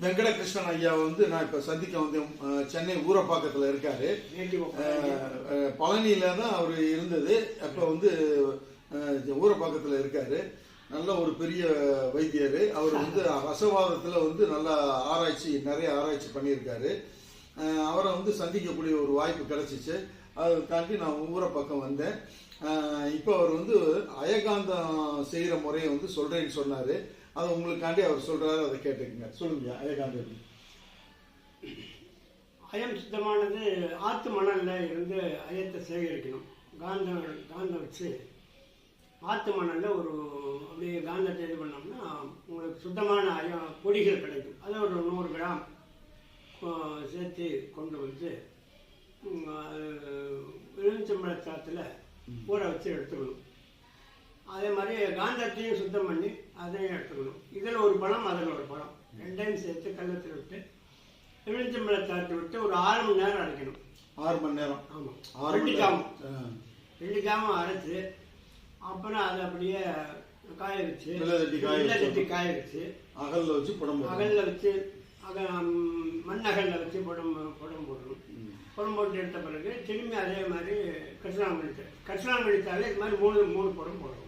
வெங்கடகிருஷ்ணன் ஐயாவை வந்து நான் இப்போ சந்திக்க வந்தேன். சென்னை ஊரப்பாக்கத்தில் இருக்காரு. பழனியில தான் அவர் இருந்தது. அப்போ வந்து ஊரப்பாக்கத்தில் இருக்காரு. நல்ல ஒரு பெரிய வைத்தியர். அவர் வந்து ரசவாதத்தில் வந்து நல்லா நிறைய ஆராய்ச்சி பண்ணியிருக்காரு. அவரை வந்து சந்திக்கக்கூடிய ஒரு வாய்ப்பு கிடைச்சிச்சு. அதை தாண்டி நான் ஊரப்பாக்கம் வந்தேன். இப்போ அவர் வந்து அயகாந்தம் செய்கிற முறையை வந்து சொல்கிறேன்னு சொன்னார். அதை உங்களுக்காண்டி அவர் சொல்கிறாரு, அதை கேட்டுக்குங்க. சொல்லுங்க அயகாந்தம். அயம் சுத்தமானது ஆற்று மணலில் இருந்து அயத்தை சேகரிக்கணும். காந்தம் வச்சு ஆற்று மணலில் ஒரு அப்படியே காந்தத்தை இது பண்ணோம்னா உங்களுக்கு சுத்தமான பொடிகள் கிடைக்கும். அதை ஒரு 100 கிராம் சேர்த்து கொண்டு வந்து எலுமிச்சம்பழச்சாத்தில் ஊற வச்சு எடுத்துக்கணும். அதே மாதிரி காந்தத்தையும் சுத்தம் பண்ணி அதையும் எடுத்துக்கணும். இதில் ஒரு பழம், அதில் ஒரு பழம், ரெண்டையும் சேர்த்து கள்ளத்தில் விட்டு எலுமிச்சம்பழச்சாத்தை விட்டு ஒரு 6 மணி நேரம் அரைக்கணும். 6 மணி நேரம்? ஆமாம். 2 ஜாமம் அரைச்சி அப்புறம் அதை அப்படியே காய வச்சு காய வச்சு அகலில் வச்சு மண் அகலில் வச்சு புடம் போடணும். புடம் போட்டு எடுத்த பிறகு திரும்பி அதே மாதிரி கரிசலாங்கண்ணி அடித்தாலே இது மாதிரி 3 புடம் போடணும்.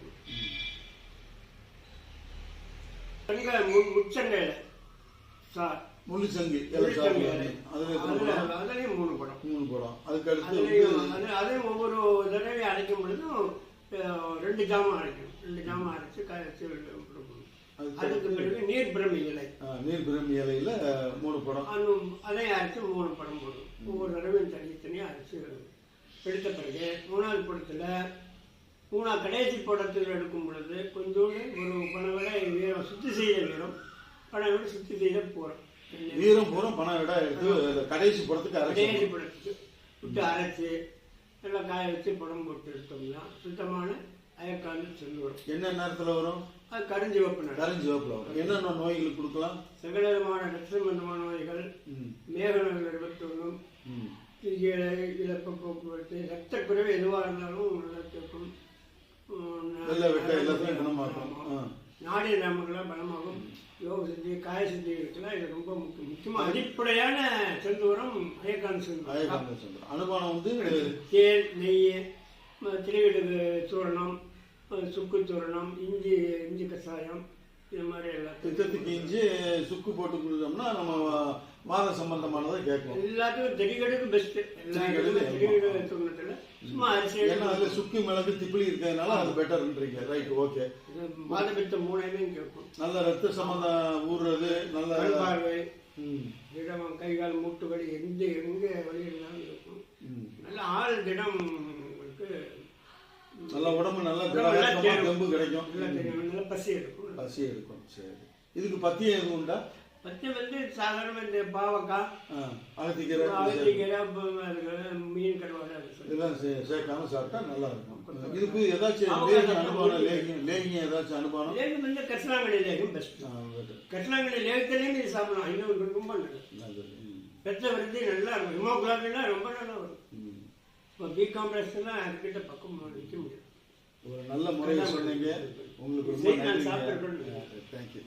முச்சங்கையில் முள்ளுச்சங்கு அதுலேயும் 3 படம். அதையும் ஒவ்வொரு தடவையும் அரைக்கும் பொழுதும் 2 ஜாமம் அரைக்கணும். 2 ஜாமம் அரைச்சு காய வச்சு அதுக்கு பிறகு நீர்பிரமி இலையில 3 படம் அதையும் அரைச்சு 3 படம் போடணும். ஒவ்வொரு தடவையும் தனித்தனியாக அரைச்சு எடுத்த பிறகு 3வது படத்தில் கடைசி படத்தில் எடுக்கும் பொழுது கொஞ்சோண்டு ஒரு பணவிட வீரம் சுத்தி செய்த வீரம் பணவிட சுத்தி செய்த போகிறோம். வீரம் பூரம் பணம் விட எடுத்து கடைசி படத்துக்கு விட்டு அரைச்சி எல்லாம் காய வச்சு படம் போட்டு எடுத்தோம்னா சுத்தமான அயக்காந்து சென்று வரும். என்ன நேரத்தில் வரும்? அது கருஞ்சிவப்புல வரும். என்னென்ன நோய்கள் கொடுக்கலாம்? சகலவிதமான ரத்த சம்பந்தமான நோய்கள், மேகநகர் 21, இழப்பு போக்குவரத்து, ரத்த குறைவு எதுவாக இருந்தாலும் நல்லா கேட்கும். நாடி நாமங்களாம் பலமாகும். யோக சித்தி, காய சித்தி இருக்குல்ல, இது ரொம்ப முக்கியமாக அடிப்படையான செந்தூரம் அயக்காந்த செந்தூரம். அனுமானம் வந்து தேன், நெய், திருவிடுகு சூரணம், சுக்கு சூரணம், இஞ்சி கஷாயம், இது மாதிரி எல்லாத்துக்கும் இஞ்சி சுக்கு போட்டு கொடுத்தோம்னா நம்ம வாத சம்பந்தமானதை கேட்கணும். எல்லாத்துக்கும் தெரியகடுக்கு பெஸ்ட். தெரியகடு சொன்னதுல சும்மா அரிசி அதில் சுக்கு மிளகு திப்பிலி இருக்கிறதுனால அது பெட்டர்ன்றீங்க. Right, okay. வாதப்பித்த 3 கேட்கும். நல்ல ரத்த சம்பந்தம் ஊறுறது, நல்ல பார்வை, திடம், கை கால் மூட்டு வலி, எங்கே வலி இருந்தாலும் இருக்கும். நல்ல ஆள் திடம் உங்களுக்கு நல்ல உடம்பு நல்ல தெம்பு கிடைக்கும். நல்ல பசி எடுக்கும். சரி, இதுக்கு பத்தியம் எதுவும் உண்டா? பத்தியம் வந்து சாதாரண இந்த பாவக்காய், அகத்திக்கீரை, மீன் கருவாடு இதெல்லாம் சேர்க்காம சாப்பிட்டா நல்லா இருக்கும். இதுக்கு ஏதாச்சும் அனுபவம் லேகியம் ஏதாச்சும் அனுபவம்? லேகம் வந்து கரிசலாங்கண்ணி லேகம் பெஸ்ட். கரிசலாங்கண்ணி லேகத்திலையும் இது சாப்பிடலாம். இன்னும் ரொம்ப நல்லது. பெற்ற விருத்தி நல்லா இருக்கும். ஹிமோகுளோபின்லாம் ரொம்ப நல்லா வரும். இப்போ பி காம்ப்ளெக்ஸ்லாம் அதுக்கிட்ட பக்கம் நிற்க முடியும். ஒரு நல்ல முறையில் சொன்னீங்க. உங்களுக்கு ரொம்ப நன்றி. தேங்க்யூ.